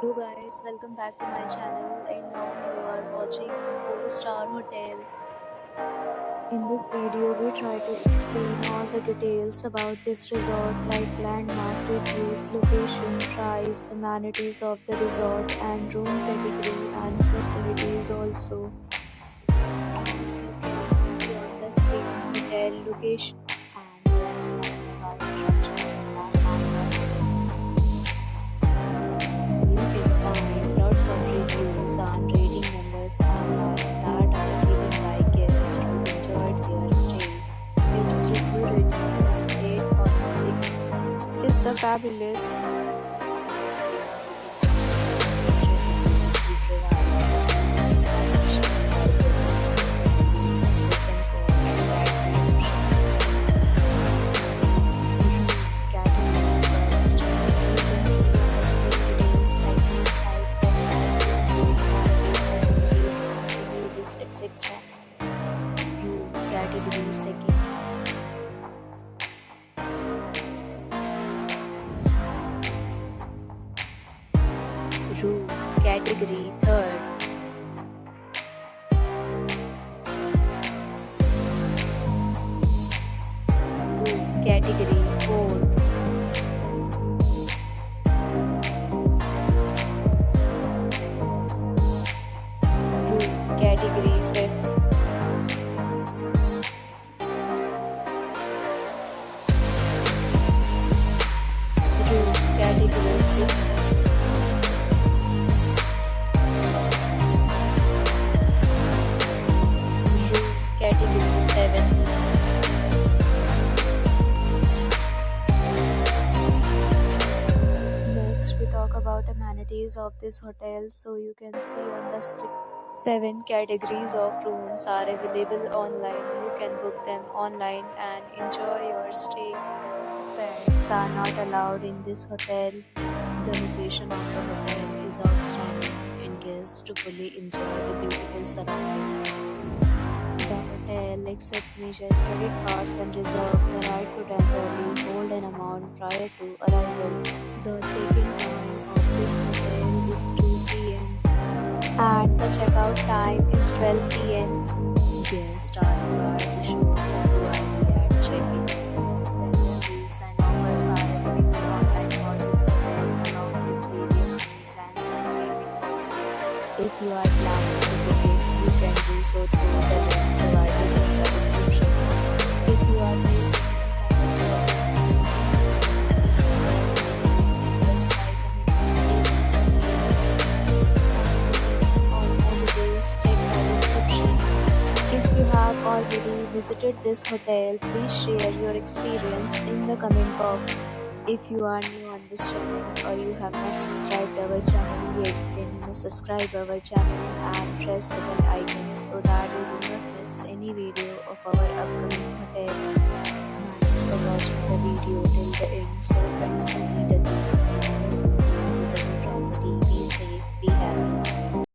Hello guys, welcome back to my channel and now you are watching Eurostar Hotel. In this video, we try to explain all the details about this resort like landmark reviews, location, price, amenities of the resort and room category and facilities also. As you can see on the screen, hotel location and let's start about attractions and landmarks. You can find lots of reviews and rating numbers online that are given by guests who enjoyed their stay. Its review rating is 8.6, which is the fabulous. Etc. View category second. Room category third. Room category fourth. Room category fifth. Room category sixth. Room category seventh. Next, we talk about amenities of this hotel. So you can see on the screen, 7 categories of rooms are available online. You can book them online and enjoy your stay. Pets are not allowed in this hotel. The location of the hotel is outstanding and guests to fully enjoy the beautiful surroundings. The hotel accepts major credit cards and reserves the right to temporarily hold an amount prior to arrival. The check-in time of this hotel is 2 p.m. and the checkout time is 12 p.m. Guests are required to show photo ID at check-in. Deals and offers are available online for this hotel along with various meal plans and payment policy. If you are planning to book it, you can do so through the link provided in the description. If you are facing If you have already visited this hotel, please share your experience in the comment box. If you are new on this channel or you have not subscribed our channel yet, then you must subscribe our channel and press the bell icon so that you do not miss any video of our upcoming hotel. Thanks for watching the video till the end. So friends, we meet again.